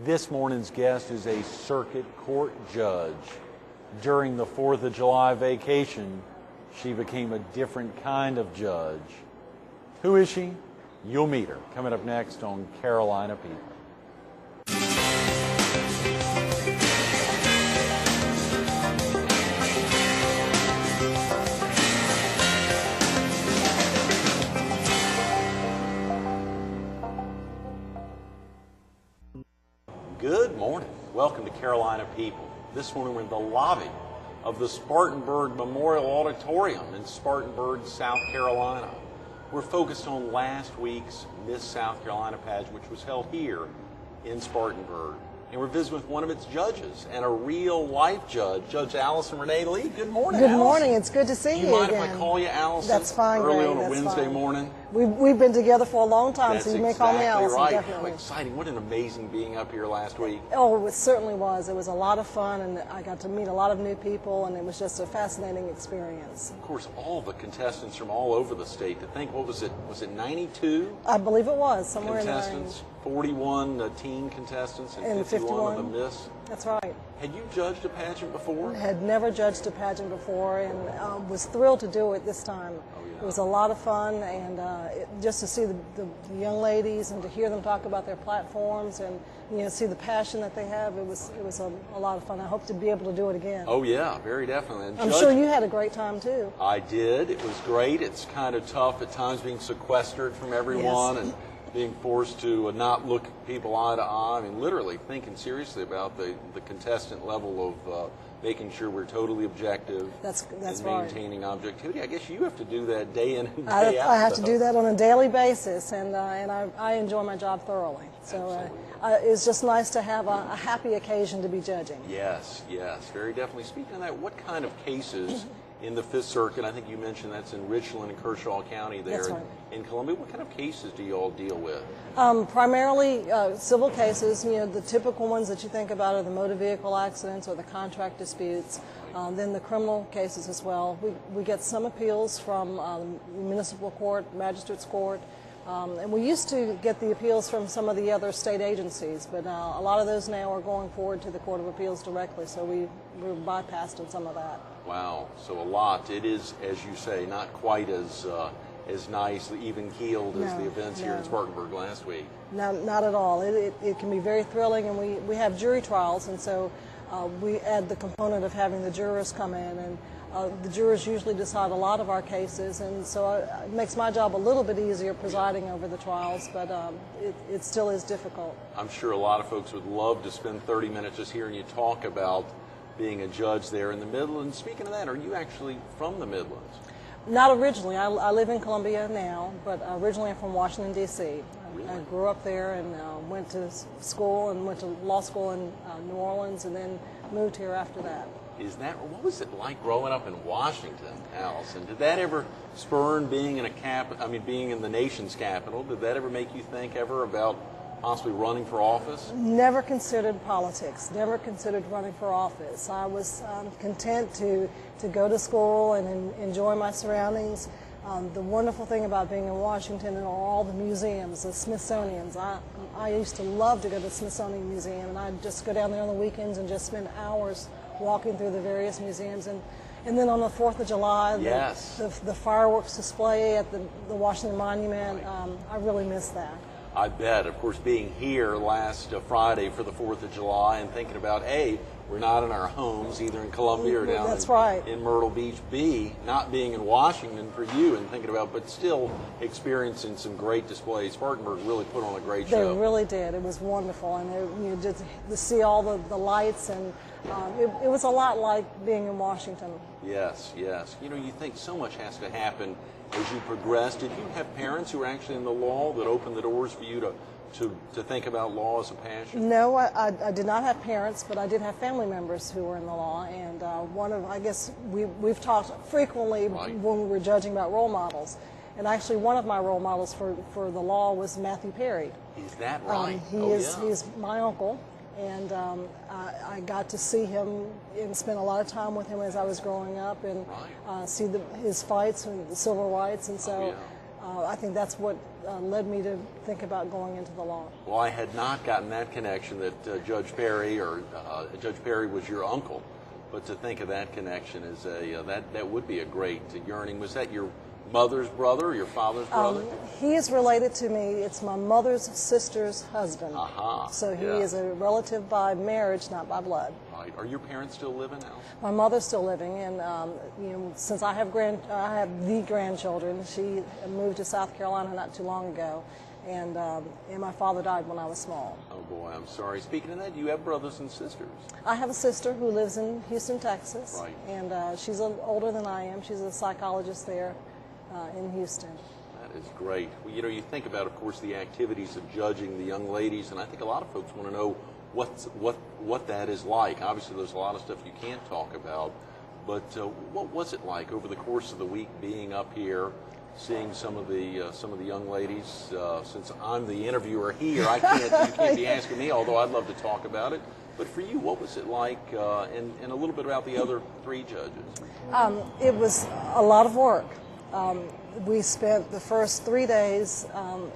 This morning's guest is a circuit court judge. During the 4th of July vacation, she became a different kind of judge. Who is she? You'll meet her. Coming up next on Carolina People. Good morning. Welcome to Carolina People. This morning we're in the lobby of the Spartanburg Memorial Auditorium in Spartanburg, South Carolina. We're focused on last week's Miss South Carolina pageant, which was held here in Spartanburg. And we're visiting with one of its judges and a real-life judge, Judge Alison Lee. Good morning, Good Allison. morning. It's good to see you again. Do you mind if I call you Allison? That's fine, early Greg. on a That's Wednesday fine. morning? We've been together for a long time, That's so you may call me Allison, right. definitely. How exciting. What an amazing being up here last week. Oh, it certainly was. It was a lot of fun, and I got to meet a lot of new people, and it was just a fascinating experience. Of course, all the contestants from all over the state. To think, what was it? Was it 92? I believe it was, somewhere contestants, in 41 teen contestants, and 51 of the Miss. That's right. Had you judged a pageant before? Had never judged a pageant before, and was thrilled to do it this time. Oh, yeah. It was a lot of fun, and just to see the young ladies and to hear them talk about their platforms and see the passion that they have, it was a lot of fun. I hope to be able to do it again. Oh yeah, very definitely. And I'm sure you had a great time too. I did. It was great. It's kind of tough at times being sequestered from everyone and being forced to not look people eye to eye. I mean, literally thinking seriously about the contestant level of making sure we're totally objective. That's and right. Maintaining objectivity. I guess you have to do that day in and day out. I have to do that on a daily basis, and I enjoy my job thoroughly. So it's just nice to have a happy occasion to be judging. Yes, very definitely. Speaking of that, what kind of cases in the Fifth Circuit, I think you mentioned that's in Richland and Kershaw County there in Columbia, what kind of cases do you all deal with? Primarily civil cases. The typical ones that you think about are the motor vehicle accidents or the contract disputes. Then the criminal cases as well. We get some appeals from municipal court, magistrates court, and we used to get the appeals from some of the other state agencies, but a lot of those now are going forward to the Court of Appeals directly, so we're bypassed on some of that. Wow, so a lot. It is, as you say, not quite as nice, even keeled as the events here in Spartanburg last week. No, not at all. It can be very thrilling, and we have jury trials, and so we add the component of having the jurors come in, and the jurors usually decide a lot of our cases, and so it makes my job a little bit easier presiding over the trials, but it still is difficult. I'm sure a lot of folks would love to spend 30 minutes just hearing you talk about being a judge there in the Midlands. Speaking of that, are you actually from the Midlands? Not originally. I live in Columbia now, but originally I'm from Washington, D.C. Really? I grew up there and went to school and went to law school in New Orleans and then moved here after that. What was it like growing up in Washington, Allison? Did that ever spurn being in being in the nation's capital? Did that ever make you think ever about possibly running for office? Never considered politics, never considered running for office. I was content to go to school and enjoy my surroundings. The wonderful thing about being in Washington and all the museums, the Smithsonian's, I used to love to go to the Smithsonian Museum, and I'd just go down there on the weekends and just spend hours walking through the various museums. And then on the 4th of July, the fireworks display at the Washington Monument, I really miss that. I bet. Of course, being here last Friday for the 4th of July and thinking about, A, we're not in our homes, either in Columbia or down in Myrtle Beach. B, not being in Washington for you and thinking about, but still experiencing some great displays. Spartanburg really put on a great show. They really did. It was wonderful. And just to see all the lights, and it was a lot like being in Washington. Yes. You think so much has to happen as you progress. Did you have parents who were actually in the law that opened the doors for you to think about law as a passion? No, I did not have parents, but I did have family members who were in the law, and I guess we've talked frequently when we were judging about role models, and actually one of my role models for the law was Matthew Perry. Is that right? He's my uncle, and I got to see him and spend a lot of time with him as I was growing up, and see his fights and the civil rights, and so I think that's what led me to think about going into the law. Well, I had not gotten that connection that Judge Perry Judge Perry was your uncle, but to think of that connection is that would be a great yearning. Was that your mother's brother or your father's brother? He is related to me. It's my mother's sister's husband. Aha. So he Yeah. is a relative by marriage, not by blood. Right. Are your parents still living now? My mother's still living, and since I have the grandchildren. She moved to South Carolina not too long ago, and my father died when I was small. Oh boy, I'm sorry. Speaking of that, you have brothers and sisters. I have a sister who lives in Houston, Texas, Right. and she's older than I am. She's a psychologist there in Houston. That is great. Well, you think about, of course, the activities of judging the young ladies, and I think a lot of folks want to know what that is like. Obviously, there's a lot of stuff you can't talk about, but what was it like over the course of the week being up here, seeing some of the young ladies? Since I'm the interviewer here, you can't be asking me, although I'd love to talk about it. But for you, what was it like, and a little bit about the other three judges? It was a lot of work. We spent the first 3 days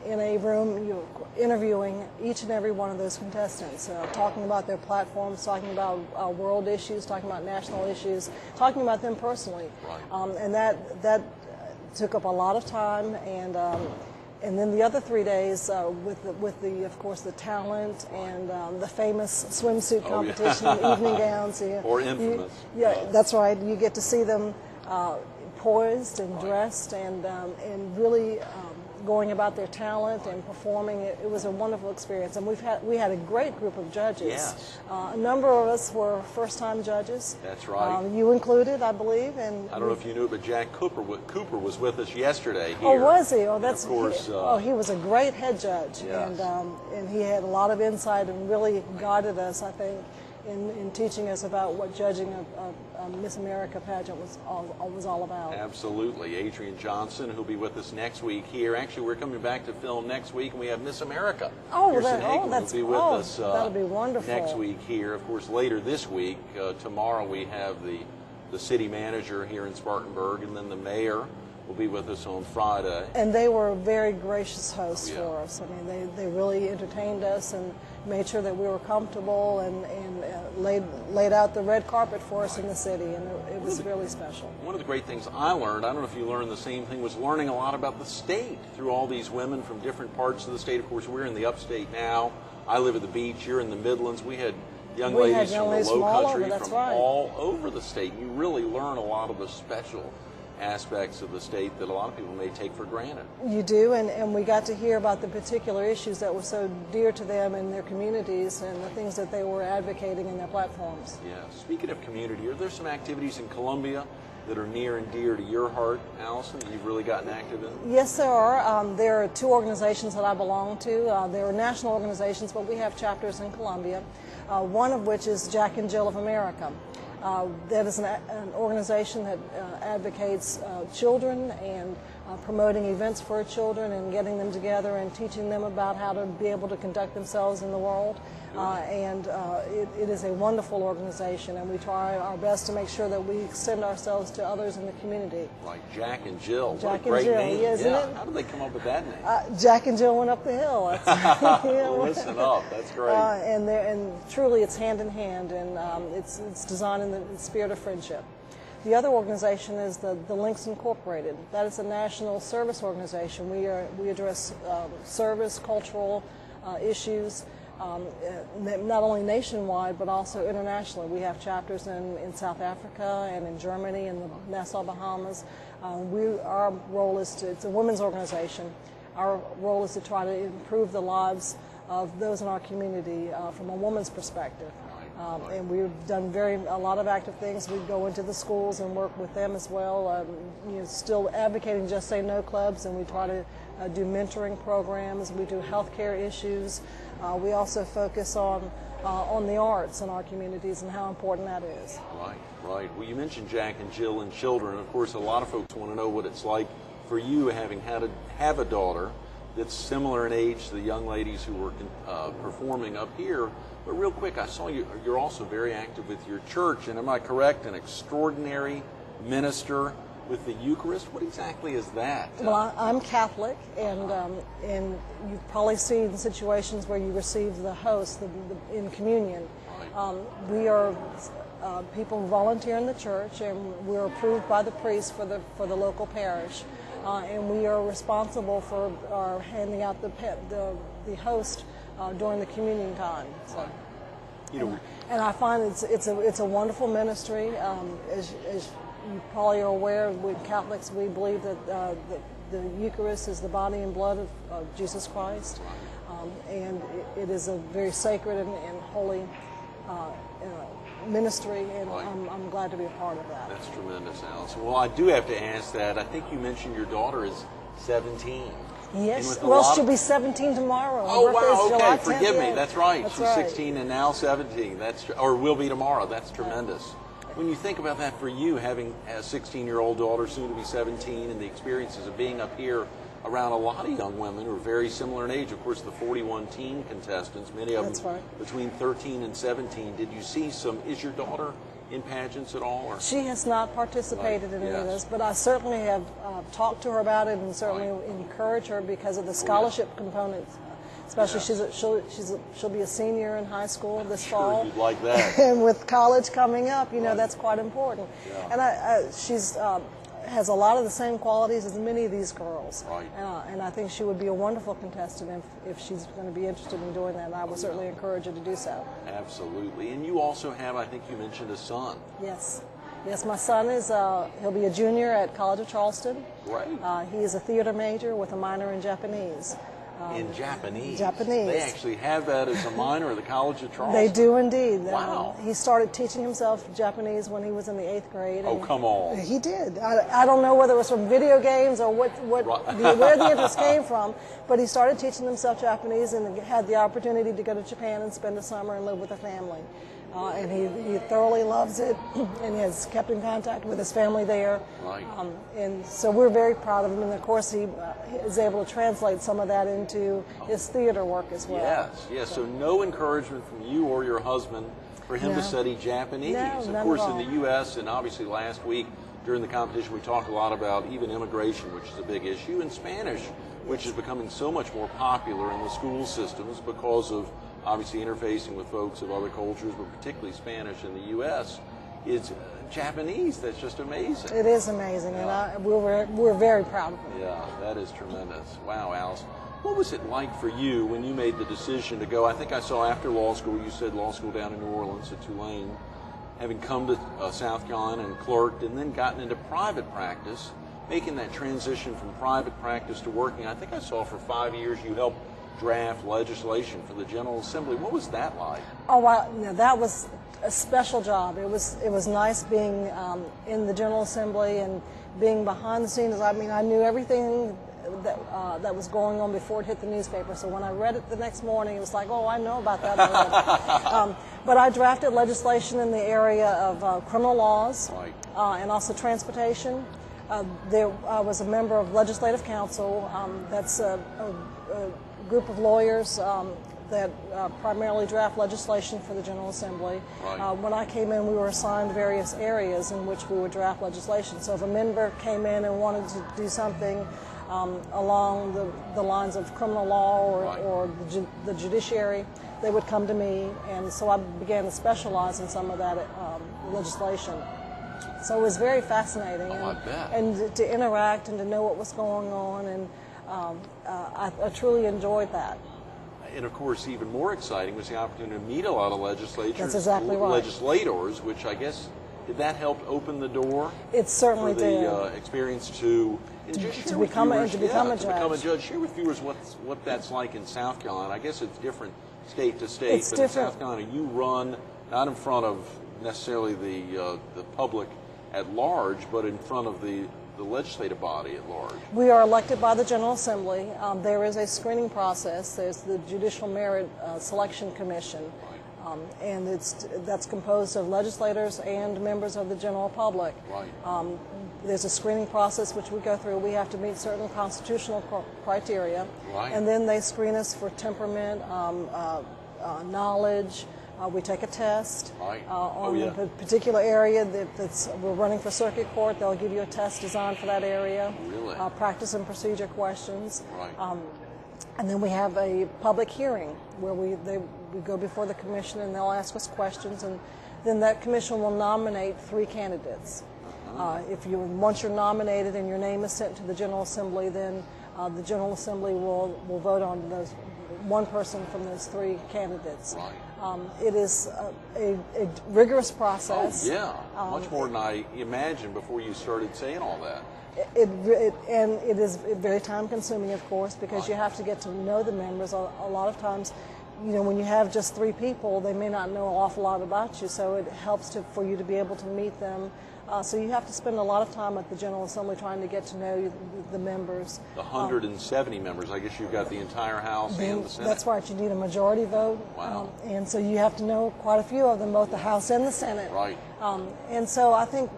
in a room interviewing each and every one of those contestants, talking about their platforms, talking about world issues, talking about national issues, talking about them personally. Right. And that took up a lot of time, and then the other 3 days with the of course the talent and the famous swimsuit competition, yeah. evening gowns. Or infamous. That's right. You get to see them poised and dressed and really going about their talent and performing. It was a wonderful experience, and we had a great group of judges. Yes. A number of us were first-time judges. That's right. You included, I believe. And I don't know if you knew it, but Jack Cooper was with us yesterday here. Oh, was he? Oh, that's and of course. he was a great head judge, Yes. and he had a lot of insight and really guided us, I think, in teaching us about what judging a Miss America pageant was all about. Absolutely. Adrian Johnson, who'll be with us next week here. Actually, we're coming back to film next week, and we have Miss America. Kirsten Hagelin will be with us that'll be wonderful. next week here. Of course, later this week, tomorrow, we have the city manager here in Spartanburg, and then the mayor will be with us on Friday. And they were very gracious hosts yeah. for us. I mean, they really entertained us and made sure that we were comfortable and laid out the red carpet for us in the city, and it was really special. One of the great things I learned, I don't know if you learned the same thing, was learning a lot about the state through all these women from different parts of the state. Of course, we're in the upstate now. I live at the beach. You're in the Midlands. We had young ladies from the low country, from all over the state. You really learn a lot of the special aspects of the state that a lot of people may take for granted. You do, and we got to hear about the particular issues that were so dear to them in their communities and the things that they were advocating in their platforms. Yeah. Speaking of community, are there some activities in Columbia that are near and dear to your heart, Alison, that you've really gotten active in? Yes, there are. There are two organizations that I belong to. There are national organizations, but we have chapters in Columbia, one of which is Jack and Jill of America. That is an organization that advocates children and promoting events for children and getting them together and teaching them about how to be able to conduct themselves in the world. It is a wonderful organization, and we try our best to make sure that we extend ourselves to others in the community. Like Jack and Jill. Jack what a great and Jill, name. isn't it? How did they come up with that name? Jack and Jill went up the hill. Listen up, that's great. And truly it's hand in hand, and it's designed in the spirit of friendship. The other organization is the Links Incorporated. That is a national service organization. We address service, cultural issues, not only nationwide but also internationally. We have chapters in South Africa and in Germany and the Nassau Bahamas. Our role is it's a women's organization. Our role is to try to improve the lives of those in our community from a woman's perspective. And we've done a lot of active things. We go into the schools and work with them as well. Still advocating Just Say No clubs, and we try to do mentoring programs. We do healthcare issues. We also focus on the arts in our communities and how important that is. Right. Well, you mentioned Jack and Jill and children. Of course, a lot of folks want to know what it's like for you having had to have a daughter that's similar in age to the young ladies who were performing up here. But real quick, I saw you're also very active with your church, and am I correct, an extraordinary minister with the Eucharist. What exactly is that? Well, I'm Catholic, and you've probably seen situations where you receive the host in communion. Right. We are people volunteer in the church, and we're approved by the priest for the local parish, and we are responsible for handing out the host during the communion time. So. You know, and I find it's a wonderful ministry. As you probably are aware, we Catholics, we believe that the Eucharist is the body and blood of Jesus Christ, and it is a very sacred and holy ministry, and I'm glad to be a part of that. That's tremendous, Alison. Well, I do have to ask that. I think you mentioned your daughter is 17. Yes, well, she'll be 17 tomorrow. Oh, wow, okay, July 10th. forgive me. Yeah. That's right. That's She's right. 16 and now 17. Or will be tomorrow. That's tremendous. When you think about that for you, having a 16-year-old daughter, soon to be 17, and the experiences of being up here around a lot of young women who are very similar in age, of course, the 41 teen contestants, many of That's them right. between 13 and 17. Did you see is your daughter in pageants at all? Or? She has not participated in any of Yes. this, but I certainly have talked to her about it and certainly encourage her because of the scholarship component. Especially, she'll be a senior in high school this fall. You'd like that. And with college coming up, that's quite important. Yeah. And she's has a lot of the same qualities as many of these girls. Right. And I think she would be a wonderful contestant if she's going to be interested in doing that. And I would certainly encourage her to do so. Absolutely. And you also have, I think you mentioned, a son. Yes. Yes, my son is, he'll be a junior at College of Charleston. Right. He is a theater major with a minor in Japanese. In Japanese? Japanese. They actually have that as a minor at the College of Charleston? They do indeed. Wow. He started teaching himself Japanese when he was in the 8th grade. Oh, come on. He did. I don't know whether it was from video games or where the interest came from, but he started teaching himself Japanese and had the opportunity to go to Japan and spend the summer and live with a family. And he thoroughly loves it and has kept in contact with his family there. Right. And so we're very proud of him. And of course, he is able to translate some of that into his theater work as well. Yes. So no encouragement from you or your husband for him to study Japanese. No, of none course, at in all. the U.S. and obviously last week during the competition, we talked a lot about even immigration, which is a big issue, and Spanish, which is becoming so much more popular in the school systems because of obviously interfacing with folks of other cultures, but particularly Spanish in the U.S. It's Japanese. That's just amazing. It is amazing, and we're very proud of him. Yeah, that is tremendous. Wow, Alice. What was it like for you when you made the decision to go? I think I saw after law school, you said law school down in New Orleans at Tulane, having come to South Carolina and clerked and then gotten into private practice, making that transition from private practice to working. I think I saw for 5 years you helped draft legislation for the General Assembly. What was that like? Oh, well, that was a special job. It was nice being in the General Assembly and being behind the scenes. I mean, I knew everything that was going on before it hit the newspaper. So when I read it the next morning, it was like, oh, I know about that already. But I drafted legislation in the area of criminal laws, right. And also transportation. I was a member of Legislative Council. That's a group of lawyers that primarily draft legislation for the General Assembly. Right. When I came in, we were assigned various areas in which we would draft legislation. So if a member came in and wanted to do something along the lines of criminal law or the judiciary, they would come to me, and so I began to specialize in some of that legislation. So it was very fascinating, and to interact and to know what was going on, and I truly enjoyed that. And of course, even more exciting was the opportunity to meet a lot of legislators. That's exactly right. Legislators, which I guess, did that help open the door? It certainly for did. The experience to become a judge. Share with viewers what that's like in South Carolina. I guess it's different state to state, it's but different. in South Carolina, you run not in front of necessarily the public at large, but in front of the legislative body at large. We are elected by the General Assembly. There is a screening process. There's the Judicial Merit Selection Commission, and that's composed of legislators and members of the general public. Right. There's a screening process which we go through. We have to meet certain constitutional criteria, Right. and then they screen us for temperament, knowledge, We take a test Right. on a particular area we're running for circuit court. They'll give you a test designed for that area. Really? Practice and procedure questions. Right. And then we have a public hearing where we go before the commission and they'll ask us questions, and then that commission will nominate 3 candidates. Once you're nominated and your name is sent to the General Assembly, then the General Assembly will vote on those one person from those 3 candidates. Right. It is a rigorous process. Oh, yeah. Much more than I imagined before you started saying all that. And it is very time consuming, of course, because Right. you have to get to know the members. A lot of times, when you have just 3 people, they may not know an awful lot about you, so it helps for you to be able to meet them. So you have to spend a lot of time at the General Assembly trying to get to know the members. The 170 members, I guess you've got the entire House and the Senate. That's right, you need a majority vote. Wow. And so you have to know quite a few of them, both the House and the Senate. Right. And so I think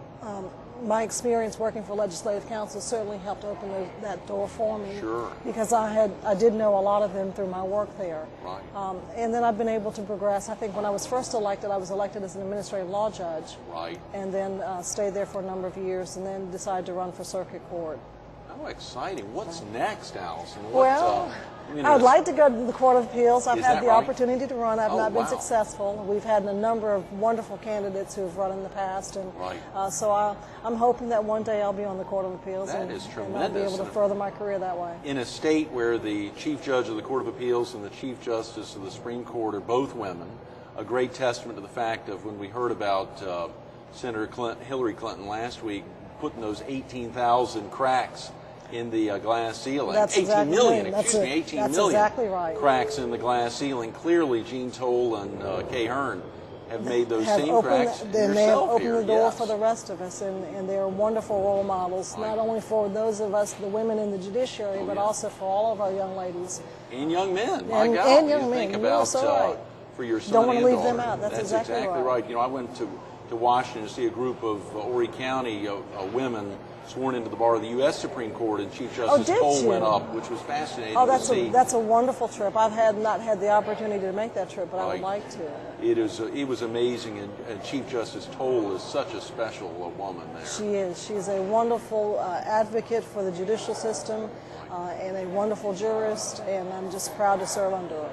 my experience working for Legislative Council certainly helped open that door for me. Sure. Because I did know a lot of them through my work there. Right. And then I've been able to progress. I think when I was first elected, I was elected as an administrative law judge. Right. And then stayed there for a number of years, and then decided to run for circuit court. Oh, exciting. What's next, Alison? I would like to go to the Court of Appeals. I've Is had that the right? opportunity to run. I've Oh, not been wow. successful. We've had a number of wonderful candidates who have run in the past, and Right. so I'm hoping that one day I'll be on the Court of Appeals That and, is and I'll be tremendous. able to further my career that way. In a state where the Chief Judge of the Court of Appeals and the Chief Justice of the Supreme Court are both women, a great testament to the fact of when we heard about Senator Hillary Clinton last week putting those 18,000 cracks in the glass ceiling. That's 18 exactly million, right. excuse me, 18 That's million exactly right. cracks in the glass ceiling. Clearly, Gene Toll and Kay Hearn have made those same cracks Then they have yourself opened here. the door Yes. for the rest of us, and they're wonderful role models, not only for those of us, the women in the judiciary, but yeah. also for all of our young ladies. And young men, my And- God. and young you men. think You about are so right. for your son Don't want and to leave them daughter. out. That's exactly right. right. I went to Washington to see a group of Horry County women sworn into the bar of the U.S. Supreme Court, and Chief Justice did Cole you? went up, which was fascinating Oh, to that's see. that's a wonderful trip. I've not had the opportunity to make that trip, but I would Right. like to. It was amazing, and Chief Justice Toll is such a special woman there. She is. She's a wonderful advocate for the judicial system and a wonderful jurist, and I'm just proud to serve under her.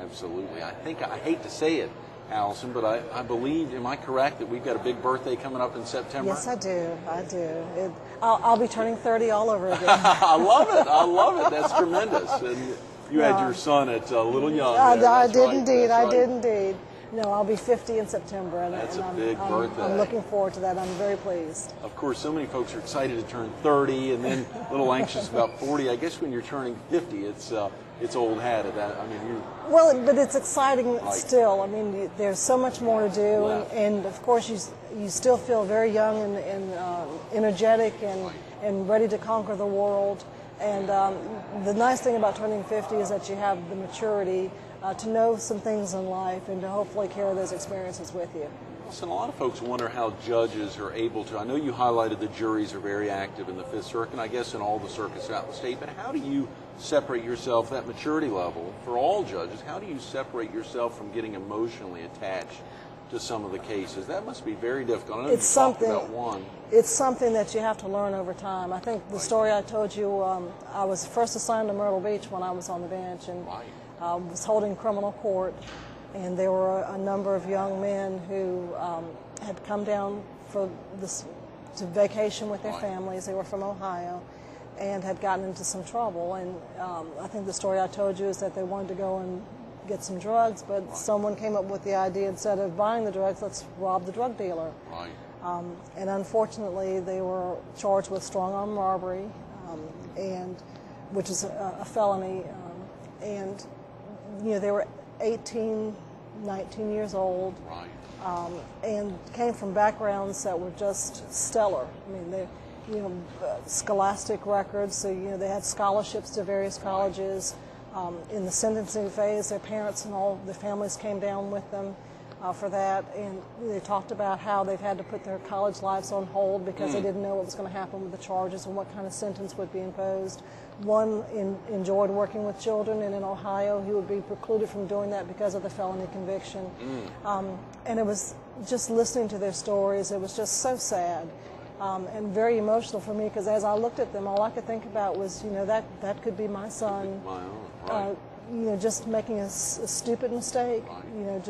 Absolutely. I hate to say it, Alison, but I believe, am I correct, that we've got a big birthday coming up in September? Yes, I do. I do. I'll be turning 30 all over again. I love it. I love it. That's tremendous. And you had your son at a little young. I That's did right. indeed. That's I right. did indeed. No, I'll be 50 in September, and, That's and a I'm, big I'm, birthday. I'm looking forward to that. I'm very pleased. Of course, so many folks are excited to turn 30 and then a little anxious about 40. I guess when you're turning 50, it's old hat at that. I mean, Well, but it's exciting Right. still. I mean, there's so much more to do, Left. and of course, you still feel very young and energetic and ready to conquer the world. And the nice thing about turning 50 is that you have the maturity to know some things in life and to hopefully carry those experiences with you. listen, a lot of folks wonder how judges are able to. I know you highlighted the juries are very active in the Fifth Circuit, and I guess in all the circuits throughout the state. But how do you separate yourself, that maturity level for all judges? How do you separate yourself from getting emotionally attached to some of the cases? That must be very difficult. I know It's you talked something. about one. It's something that you have to learn over time. I think the story I told you, I was first assigned to Myrtle Beach when I was on the bench, and Right. was holding criminal court, and there were a number of young men who had come down for this to vacation with their Right. families. They were from Ohio and had gotten into some trouble. And I think the story I told you is that they wanted to go and get some drugs, but someone came up with the idea, instead of buying the drugs, let's rob the drug dealer. Right. And unfortunately, they were charged with strong arm robbery, and which is a felony. And they were 18, 19 years old, Right. and came from backgrounds that were just stellar. I mean, they, scholastic records. So they had scholarships to various colleges. In the sentencing phase, their parents and all the families came down with them. for that, and they talked about how they've had to put their college lives on hold because they didn't know what was going to happen with the charges and what kind of sentence would be imposed. One enjoyed working with children, and in Ohio he would be precluded from doing that because of the felony conviction. And it was just listening to their stories, it was just so sad. And very emotional for me, because as I looked at them, all I could think about was, that could be my son. Right. Just making a stupid mistake. Right.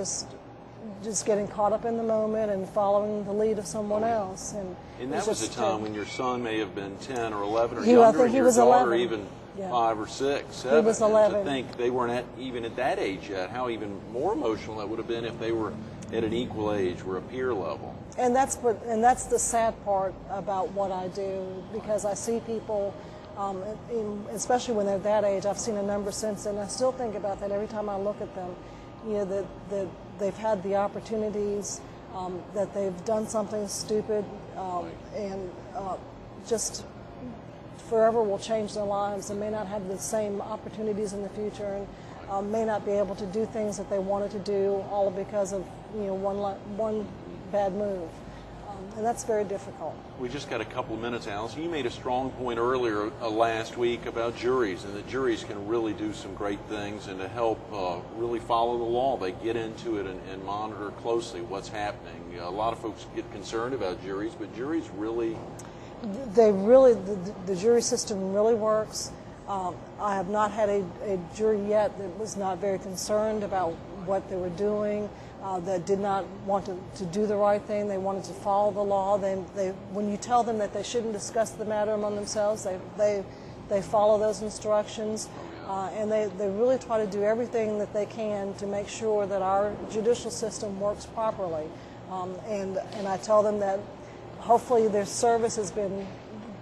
Just getting caught up in the moment and following the lead of someone else. And that was a time when your son may have been 10 or 11 or I younger, think and he your was daughter 11. even Yeah. 5 or 6, 7. He was 11. And to think they weren't even at that age yet, how even more emotional that would have been if they were at an equal age or a peer level. And that's the sad part about what I do, because I see people, especially when they're that age. I've seen a number since, and I still think about that every time I look at them. That they've had the opportunities, that they've done something stupid, and just forever will change their lives, and may not have the same opportunities in the future, and may not be able to do things that they wanted to do, all because of one bad move. And that's very difficult. We just got a couple of minutes, Alison. You made a strong point earlier last week about juries, and that juries can really do some great things, and to help really follow the law. They get into it and monitor closely what's happening. A lot of folks get concerned about juries, but juries really... The jury system really works. I have not had a jury yet that was not very concerned about what they were doing, that did not want to do the right thing. They wanted to follow the law. When you tell them that they shouldn't discuss the matter among themselves, they follow those instructions, and they really try to do everything that they can to make sure that our judicial system works properly. And I tell them that hopefully their service has been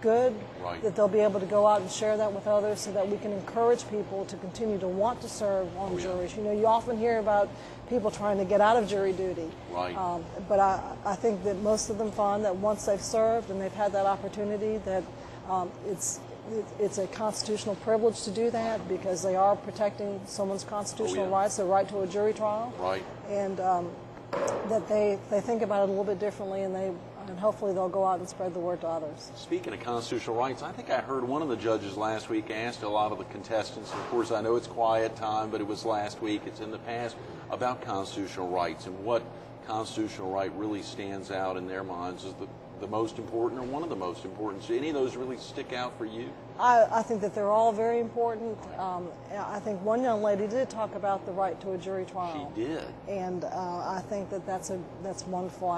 good, right, that they'll be able to go out and share that with others, so that we can encourage people to continue to want to serve on juries. You often hear about people trying to get out of jury duty, right. But I think that most of them find that once they've served and they've had that opportunity, that it's a constitutional privilege to do that, because they are protecting someone's constitutional rights, the right to a jury trial, right, and that they think about it a little bit differently, and hopefully they'll go out and spread the word to others. Speaking of constitutional rights, I think I heard one of the judges last week asked a lot of the contestants, and of course I know it's quiet time, but it was last week, it's in the past, about constitutional rights and what constitutional right really stands out in their minds as the most important, or one of the most important. Do any of those really stick out for you? I think that they're all very important. I think one young lady did talk about the right to a jury trial. She did. And I think that that's wonderful.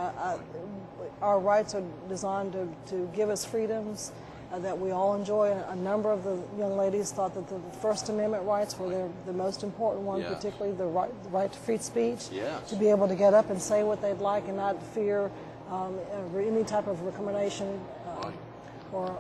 Our rights are designed to give us freedoms that we all enjoy. A number of the young ladies thought that the First Amendment rights were the most important one, particularly the right to free speech, to be able to get up and say what they'd like and not fear any type of recrimination or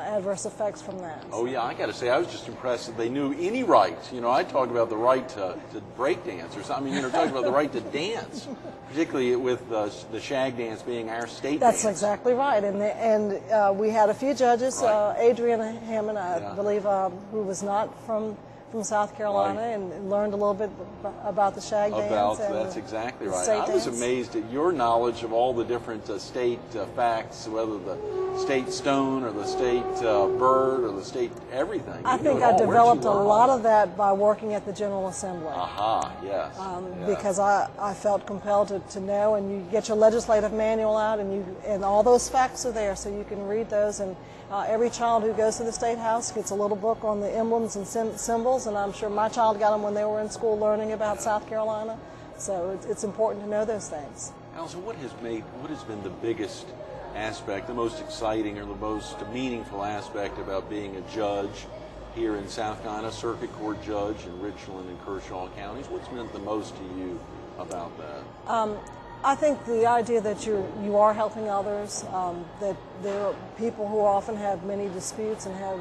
adverse effects from that. Oh yeah, I got to say, I was just impressed that they knew any rights. I talked about the right to break dance or something. Talking about the right to dance, particularly with the shag dance being our state That's dance. exactly right. And we had a few judges, Adriana Hammond, I believe, who was not from South Carolina, and learned a little bit about the shag dance. That's exactly right. I was amazed at your knowledge of all the different state facts, whether the state stone or the state bird or the state everything. I think I developed a lot of that by working at the General Assembly. Aha, yes. Because I felt compelled to know, and you get your legislative manual out, and all those facts are there, so you can read those. And every child who goes to the State House gets a little book on the emblems and symbols, and I'm sure my child got them when they were in school learning about South Carolina. So it's important to know those things. Alison, what has been the biggest aspect, the most exciting or the most meaningful aspect about being a judge here in South Carolina, circuit court judge in Richland and Kershaw counties? What's meant the most to you about that? I think the idea that you are helping others, that there are people who often have many disputes and have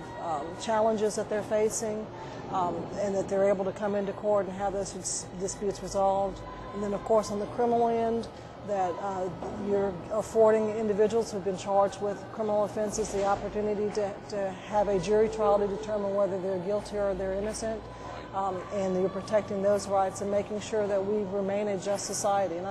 challenges that they're facing, and that they're able to come into court and have those disputes resolved. And then, of course, on the criminal end, that you're affording individuals who've been charged with criminal offenses the opportunity to have a jury trial to determine whether they're guilty or they're innocent. and you're protecting those rights and making sure that we remain a just society. And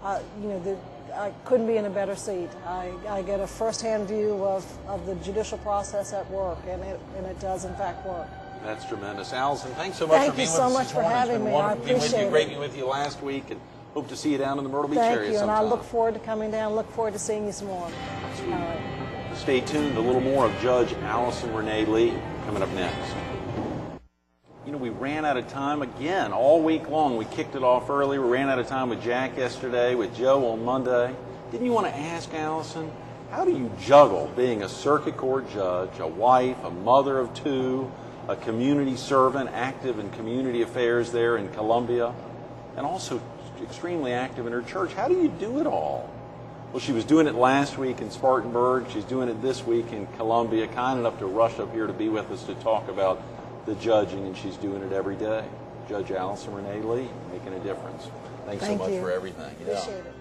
I couldn't be in a better seat. I get a firsthand view of the judicial process at work, and it does in fact work. That's tremendous. Alison, thanks so much for being with us. Thank you so much for having me. I appreciate it. Great being with you last week, and hope to see you down in the Myrtle Beach area sometime. Thank you, and I look forward to coming down. Look forward to seeing you some more. Sweet. All right. Stay tuned. A little more of Judge Alison Lee coming up next. You know, we ran out of time again all week long. We kicked it off early. We ran out of time with Jack yesterday, with Joe on Monday. Didn't you want to ask Alison, how do you juggle being a circuit court judge, a wife, a mother of two, a community servant, active in community affairs there in Columbia, and also extremely active in her church? How do you do it all? Well, she was doing it last week in Spartanburg. She's doing it this week in Columbia, kind enough to rush up here to be with us to talk about the judging, and she's doing it every day. Judge Alison Lee, making a difference. Thanks so much for everything. Appreciate it.